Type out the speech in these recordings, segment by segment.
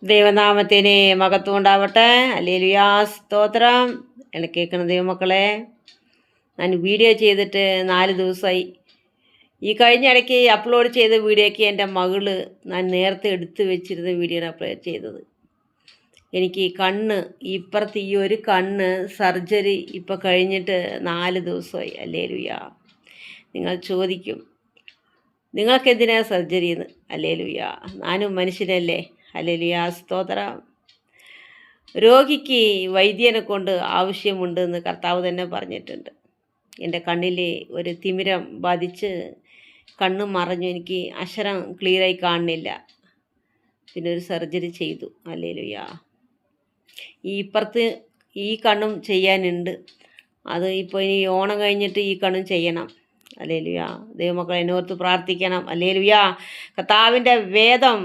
ദൈവനാമത്തിന് മഹത്വം ഉണ്ടാവട്ടെ. ഹല്ലേലൂയ, സ്തോത്രം. എന്നെ കേൾക്കുന്ന ദൈവമക്കളെ, ഞാൻ വീഡിയോ ചെയ്തിട്ട് 4 ദിവസമായി. ഈ കഴിഞ്ഞ ഇടയ്ക്ക് അപ്ലോഡ് ചെയ്ത വീഡിയോയ്ക്ക് എൻ്റെ മകള് ഞാൻ നേരത്തെ എടുത്തു വെച്ചിരുന്ന വീഡിയോ അപ്ലോഡ് ചെയ്തത്. എനിക്ക് ഇപ്പുറത്ത് ഈ ഒരു കണ്ണ് സർജറി ഇപ്പോൾ കഴിഞ്ഞിട്ട് 4 ദിവസമായി. ഹല്ലേലൂയ. നിങ്ങൾ ചോദിക്കും, നിങ്ങൾക്കെന്തിനാ സർജറി എന്ന്? ഹല്ലേലൂയ. ഞാനും മനുഷ്യനല്ലേ. ഹല്ലേലൂയ, സ്തോത്രം. രോഗിക്ക് വൈദ്യനെ കൊണ്ട് ആവശ്യമുണ്ടെന്ന് കർത്താവ് തന്നെ പറഞ്ഞിട്ടുണ്ട്. എൻ്റെ കണ്ണിൽ ഒരു തിമിരം ബാധിച്ച് കണ്ണ് മറഞ്ഞു, എനിക്ക് അക്ഷരം ക്ലിയറായി കാണുന്നില്ല. പിന്നെ ഒരു സർജറി ചെയ്തു. ഹല്ലേലൂയ. ഇപ്പുറത്ത് ഈ കണ്ണും ചെയ്യാനുണ്ട്. അത് ഇപ്പോൾ ഇനി ഓണം കഴിഞ്ഞിട്ട് ഈ കണ്ണും ചെയ്യണം. ഹല്ലേലൂയ. ദൈവമക്കളെ എന്നോർത്ത് പ്രാർത്ഥിക്കണം. ഹല്ലേലൂയ. കർത്താവിൻ്റെ വേദം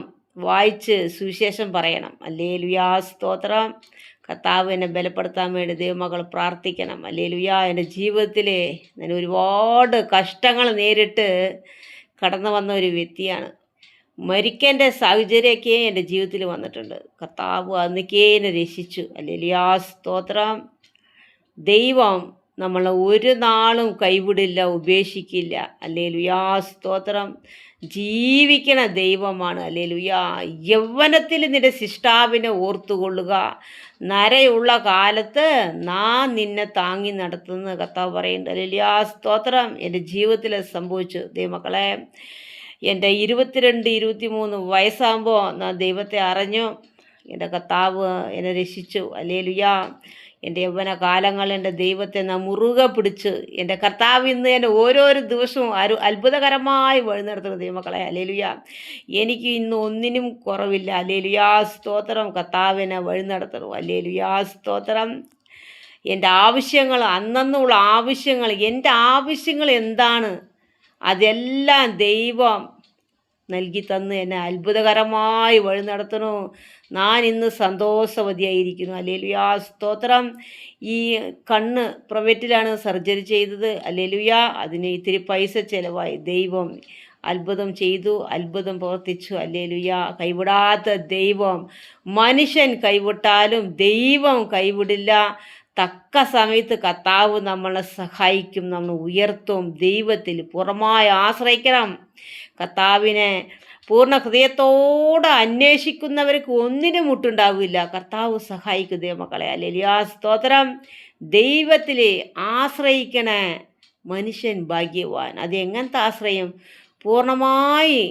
വായിച്ച് സുവിശേഷം പറയണം. ഹല്ലേലൂയ, സ്തോത്രം. കർത്താവ് എന്നെ ബലപ്പെടുത്താൻ വേണ്ടി ദൈവമക്കൾ പ്രാർത്ഥിക്കണം. ഹല്ലേലൂയ. എൻ്റെ ജീവിതത്തിൽ ഞാൻ ഒരുപാട് കഷ്ടങ്ങൾ നേരിട്ട് കടന്നു വന്ന ഒരു വ്യക്തിയാണ്. മരിക്കേണ്ട സാഹചര്യമൊക്കെ എൻ്റെ ജീവിതത്തിൽ വന്നിട്ടുണ്ട്. കർത്താവ് അന്നൊക്കെ എന്നെ രക്ഷിച്ചു. ഹല്ലേലൂയ, സ്തോത്രം. ദൈവം നമ്മളെ ഒരു നാളും കൈവിടില്ല, ഉപേക്ഷിക്കില്ല. ഹല്ലേലൂയ, സ്തോത്രം. ജീവിക്കണ ദൈവമാണ്. ഹല്ലേലൂയ. യൗവനത്തിൽ നിന്റെ ശിഷ്ടാവിനെ ഓർത്തുകൊള്ളുക, നരയുള്ള കാലത്ത് നാം നിന്നെ താങ്ങി നടത്തുന്ന കർത്താവ് പറയുന്നുണ്ട്. ഹല്ലേലൂയ, സ്തോത്രം. എൻ്റെ ജീവിതത്തിൽ സംഭവിച്ചു ദൈവമക്കളെ. എൻ്റെ 22, 23 വയസ്സാകുമ്പോൾ ഞാൻ ദൈവത്തെ അറിഞ്ഞു. എൻ്റെ കർത്താവ് എന്നെ രക്ഷിച്ചു. ഹല്ലേലൂയ. എൻ്റെ യൗവന കാലങ്ങളിൽ എൻ്റെ ദൈവത്തെ നാം മുറുകെ പിടിച്ച് എൻ്റെ കർത്താവ് ഇന്ന് എന്നെ ഓരോരോ ദിവസവും അത്ഭുതകരമായി വഴി നടത്തുന്ന ദൈവമക്കളെ. ഹല്ലേലൂയ. എനിക്ക് ഇന്ന് ഒന്നിനും കുറവില്ല. ഹല്ലേലൂയ, സ്തോത്രം. കർത്താവിനെ വഴി നടത്തണം. ഹല്ലേലൂയ, സ്തോത്രം. എൻ്റെ ആവശ്യങ്ങൾ, അന്നുള്ള ആവശ്യങ്ങൾ, എൻ്റെ ആവശ്യങ്ങൾ എന്താണ് അതെല്ലാം ദൈവം നൽകി തന്ന് എന്നെ അത്ഭുതകരമായി വഴി നടത്തണു. ഞാൻ ഇന്ന് സന്തോഷവതിയായിരിക്കുന്നു. ഹല്ലേലൂയ, സ്തോത്രം. ഈ കണ്ണ് പ്രൈവറ്റിലാണ് സർജറി ചെയ്തത്. ഹല്ലേലൂയ. അതിന് ഇത്തിരി പൈസ ചിലവായി. ദൈവം അത്ഭുതം ചെയ്തു, അത്ഭുതം പ്രവർത്തിച്ചു. ഹല്ലേലൂയ. കൈവിടാത്ത ദൈവം. മനുഷ്യൻ കൈവിട്ടാലും ദൈവം കൈവിടില്ല. തക്ക സമയത്ത് കർത്താവ് നമ്മളെ സഹായിക്കും, നമ്മൾ ഉയർത്തും. ദൈവത്തിൽ പൂർണ്ണമായി ആശ്രയിക്കണം. കർത്താവിനെ പൂർണ്ണ ഹൃദയത്തോടെ അന്വേഷിക്കുന്നവർക്ക് ഒന്നിനും മുട്ടുണ്ടാവില്ല. കർത്താവ് സഹായിക്കും ദൈവമക്കളെ. ഹല്ലേലൂയ, സ്തോത്രം. ദൈവത്തിൽ ആശ്രയിക്കണ മനുഷ്യൻ ഭാഗ്യവാൻ. അത് എങ്ങനത്തെ ആശ്രയം? പൂർണ്ണമായി